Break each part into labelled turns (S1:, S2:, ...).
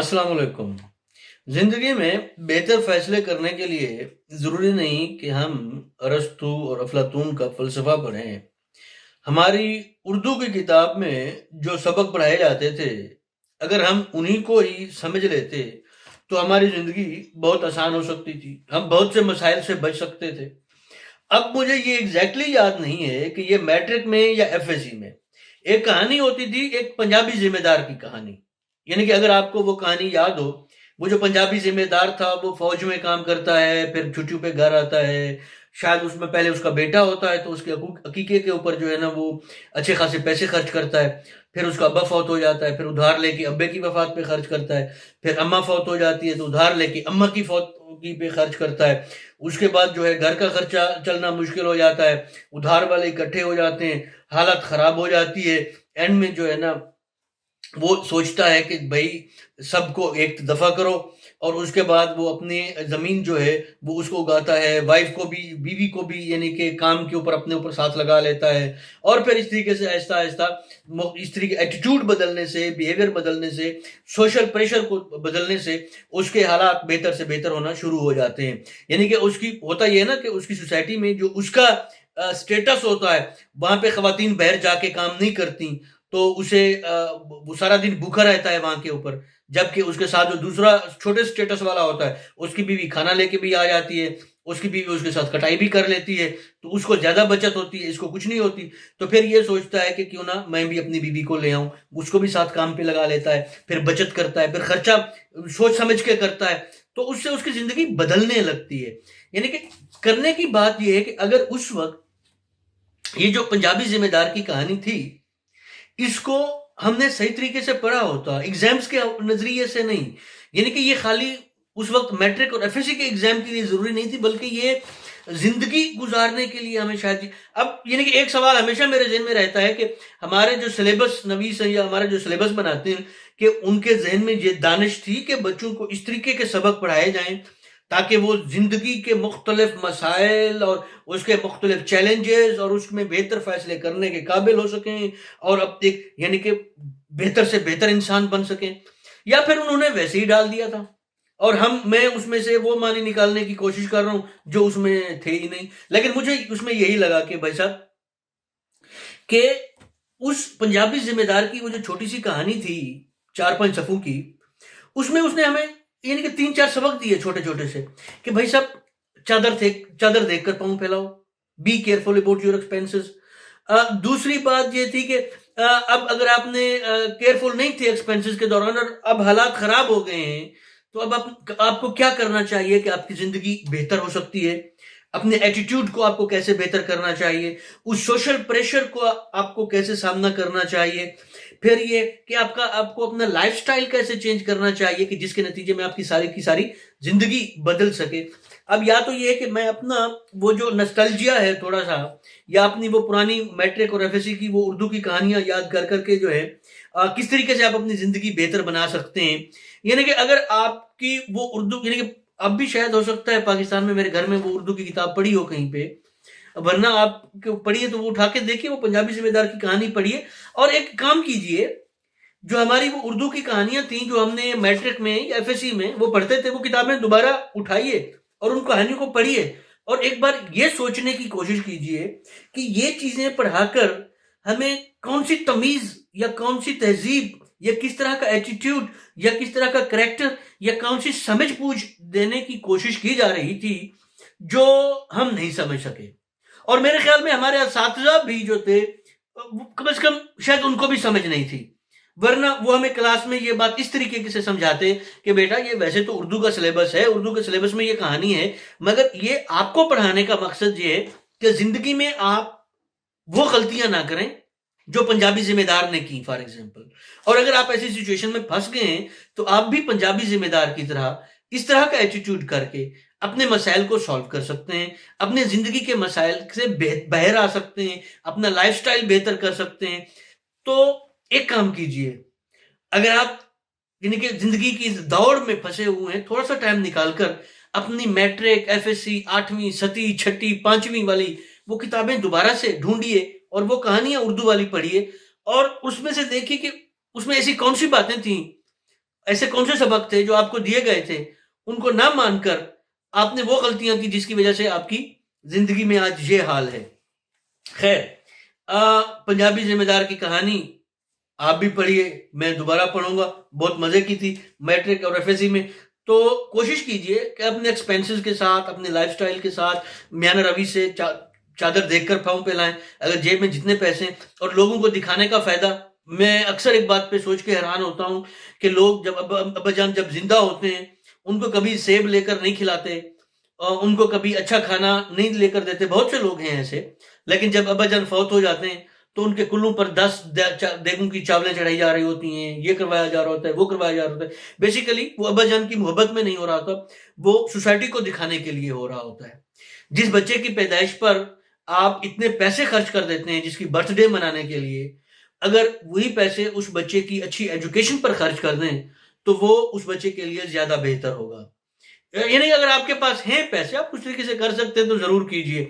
S1: अस्सलाम वालेकुम। ज़िंदगी में बेहतर फ़ैसले करने के लिए ज़रूरी नहीं कि हम अरस्तू और अफ़लातून का फ़लसफ़ा पढ़ें। हमारी उर्दू की किताब में जो सबक पढ़ाए जाते थे, अगर हम उन्हीं को ही समझ लेते, तो हमारी ज़िंदगी बहुत आसान हो सकती थी। हम बहुत से मसाइल से बच सकते थे। अब मुझे ये एग्ज़ैक्टली याद नहीं है कि ये मैट्रिक में या एफएसी में, एक कहानी होती थी, एक पंजाबी ज़िम्मेदार की कहानी। यानी कि अगर आपको वो कहानी याद हो, वो जो पंजाबी ज़िम्मेदार था, वो फ़ौज में काम करता है, फिर छुट्टियों पे घर आता है। शायद उसमें पहले उसका बेटा होता है, तो उसके अकीके के ऊपर जो है ना, वो अच्छे खासे पैसे खर्च करता है। फिर उसका अब्बा फ़ौत हो जाता है, फिर उधार लेके अब्बे की वफ़ात पे खर्च करता है। फिर अम्मा फ़ौत हो जाती है, तो उधार लेके अम्मा की फ़ौतगी पे खर्च करता है। उसके बाद जो है घर का खर्चा चलना मुश्किल हो जाता है, उधार वाले इकट्ठे हो जाते हैं, हालत खराब हो जाती है। एंड में जो है ना, वो सोचता है कि भाई सबको एक दफा करो, और उसके बाद वो अपनी जमीन जो है वो उसको उगाता है, वाइफ को भी, बीवी को भी, यानी कि काम के ऊपर अपने ऊपर साथ लगा लेता है। और फिर इस तरीके से आहिस्ता आहिस्ता इस तरीके एटीट्यूड बदलने से, बिहेवियर बदलने से, सोशल प्रेशर को बदलने से उसके हालात बेहतर से बेहतर होना शुरू हो जाते हैं। यानी कि उसकी होता ये है ना कि उसकी सोसाइटी में जो उसका स्टेटस होता है, वहां पे खवातीन बाहर जाके काम नहीं करती, तो उसे वो सारा दिन भूखा रहता है वहां के ऊपर। जबकि उसके साथ जो दूसरा छोटे स्टेटस वाला होता है, उसकी बीवी खाना लेके भी आ जाती है, उसकी बीवी उसके साथ कटाई भी कर लेती है, तो उसको ज्यादा बचत होती है, इसको कुछ नहीं होती। तो फिर ये सोचता है कि क्यों ना मैं भी अपनी बीवी को ले आऊं, उसको भी साथ काम पे लगा लेता है, फिर बचत करता है, फिर खर्चा सोच समझ के करता है। तो उससे उसकी जिंदगी बदलने लगती है। यानी कि करने की बात यह है कि अगर उस वक्त ये जो पंजाबी जिम्मेदार की कहानी थी, इसको हमने सही तरीके से पढ़ा होता, एग्जाम्स के नजरिए से नहीं। यानी कि ये खाली उस वक्त मैट्रिक और एफएससी के एग्जाम के लिए जरूरी नहीं थी, बल्कि ये जिंदगी गुजारने के लिए हमें शायद। अब यानी कि एक सवाल हमेशा मेरे जहन में रहता है कि हमारे जो सिलेबस नवीस है या हमारे जो सिलेबस बनाते हैं, कि उनके जहन में ये दानिश थी कि बच्चों को इस तरीके के सबक पढ़ाए जाएं ताकि वो जिंदगी के मुख्तलिफ मसाइल और उसके मुख्तलिफ चैलेंजेस और उसमें बेहतर फैसले करने के काबिल हो सकें, और अब एक यानी कि बेहतर से बेहतर इंसान बन सकें। या फिर उन्होंने वैसे ही डाल दिया था, और मैं उसमें से वो मानी निकालने की कोशिश कर रहा हूं जो उसमें थे ही नहीं। लेकिन मुझे उसमें यही लगा कि भाई साहब, कि उस पंजाबी जिम्मेदार की वो जो छोटी सी कहानी थी, 4-5 सफ़ों की, उसमें उसने हमें यानी कि 3-4 सबक दिए छोटे छोटे से, कि भाई साहब, चादर देखकर पाँव फैलाओ, be careful about your expenses. दूसरी बात ये थी कि अब अगर आपने केयरफुल नहीं थे एक्सपेंसेस के दौरान, और अब हालात खराब हो गए हैं, तो अब आपको क्या करना चाहिए कि आपकी जिंदगी बेहतर हो सकती है। अपने एटीट्यूड को आपको कैसे बेहतर करना चाहिए, उस सोशल प्रेशर को आपको कैसे सामना करना चाहिए। फिर ये कि आपको अपना लाइफस्टाइल कैसे चेंज करना चाहिए कि जिसके नतीजे में आपकी सारी की सारी जिंदगी बदल सके। अब या तो ये है कि मैं अपना वो जो नस्टैल्जिया है थोड़ा सा, या अपनी वो पुरानी मैट्रिक और एफएससी की वो उर्दू की कहानियां याद कर करके जो है, किस तरीके से आप अपनी जिंदगी बेहतर बना सकते हैं। यानी कि अगर आपकी वो उर्दू, यानी कि अब भी शायद हो सकता है पाकिस्तान में मेरे घर में वो उर्दू की किताब पढ़ी हो कहीं पे, वरना आप पढ़िए तो वो उठा के देखिए, वो पंजाबी जिम्मेदार की कहानी पढ़िए। और एक काम कीजिए, जो हमारी वो उर्दू की कहानियां थी जो हमने मैट्रिक में या एफएससी में वो पढ़ते थे, वो किताबें दोबारा उठाइए और उन कहानियों को पढ़िए, और एक बार ये सोचने की कोशिश कीजिए कि ये चीजें पढ़ाकर हमें कौन सी तमीज या कौन सी तहजीब या किस तरह का एटीट्यूड या किस तरह का करेक्टर या कौन सी समझ बूझ देने की कोशिश की जा रही थी, जो हम नहीं समझ सके। और मेरे ख्याल में हमारे असातिज़ा भी जो थे, कम से कम शायद उनको भी समझ नहीं थी, वरना वो हमें क्लास में ये बात इस तरीके से समझाते कि बेटा ये वैसे तो उर्दू का सिलेबस है, उर्दू के सिलेबस में ये कहानी है, मगर ये आपको पढ़ाने का मकसद ये है कि जिंदगी में आप वो गलतियां ना करें जो पंजाबी जिम्मेदार ने की, फॉर एग्जाम्पल। और अगर आप ऐसी सिचुएशन में फंस गए हैं, तो आप भी पंजाबी जिम्मेदार की तरह इस तरह का एटीट्यूड करके अपने मसाइल को सॉल्व कर सकते हैं, अपने जिंदगी के मसाइल से बाहर आ सकते हैं, अपना लाइफस्टाइल बेहतर कर सकते हैं। तो एक काम कीजिए, अगर आप यानी कि जिंदगी की इस दौड़ में फंसे हुए हैं, थोड़ा सा टाइम निकालकर अपनी मैट्रिक, एफएससी, 8वीं, 7वीं, 6ठी, 5वीं वाली वो किताबें दोबारा से ढूंढिए और वो कहानियां उर्दू वाली पढ़िए, और उसमें से देखिए कि उसमें ऐसी कौन सी बातें थी ایسے کون سے سبق تھے جو آپ کو دیے گئے تھے، ان کو نہ مان کر آپ نے وہ غلطیاں کی جس کی وجہ سے آپ کی زندگی میں آج یہ حال ہے؟ خیر، پنجابی ذمہ دار کی کہانی آپ بھی پڑھیے، میں دوبارہ پڑھوں گا، بہت مزے کی تھی میٹرک اور ایف ایس سی میں. تو کوشش کیجئے کہ اپنے ایکسپینسز کے ساتھ، اپنے لائف سٹائل کے ساتھ میانہ روی سے چادر دیکھ کر پاؤں پہ لائیں. اگر جیب میں جتنے پیسے ہیں اور لوگوں کو دکھانے کا فائدہ، میں اکثر ایک بات پہ سوچ کے حیران ہوتا ہوں کہ لوگ جب ابا جان جب زندہ ہوتے ہیں ان کو کبھی سیب لے کر نہیں کھلاتے، اور ان کو کبھی اچھا کھانا نہیں لے کر دیتے. بہت سے لوگ ہیں ایسے، لیکن جب ابا جان فوت ہو جاتے ہیں تو ان کے کلوں پر 10 دیگوں کی چاولیں چڑھائی جا رہی ہوتی ہیں، یہ کروایا جا رہا ہوتا ہے، وہ کروایا جا رہا ہوتا ہے. بیسیکلی وہ ابا جان کی محبت میں نہیں ہو رہا ہوتا، وہ سوسائٹی کو دکھانے کے لیے ہو رہا ہوتا ہے. جس بچے کی پیدائش پر آپ اتنے پیسے خرچ کر دیتے ہیں جس کی برتھ ڈے منانے کے لیے، اگر وہی پیسے اس بچے کی اچھی ایجوکیشن پر خرچ کر دیں تو وہ اس بچے کے لیے زیادہ بہتر ہوگا. یعنی اگر آپ کے پاس ہیں پیسے، آپ اس طریقے سے کر سکتے ہیں تو ضرور کیجئے.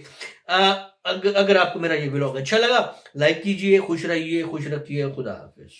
S1: اگر آپ کو میرا یہ ولاگ اچھا لگا، لائک کیجئے. خوش رہیے، خوش رکھیے. خدا حافظ.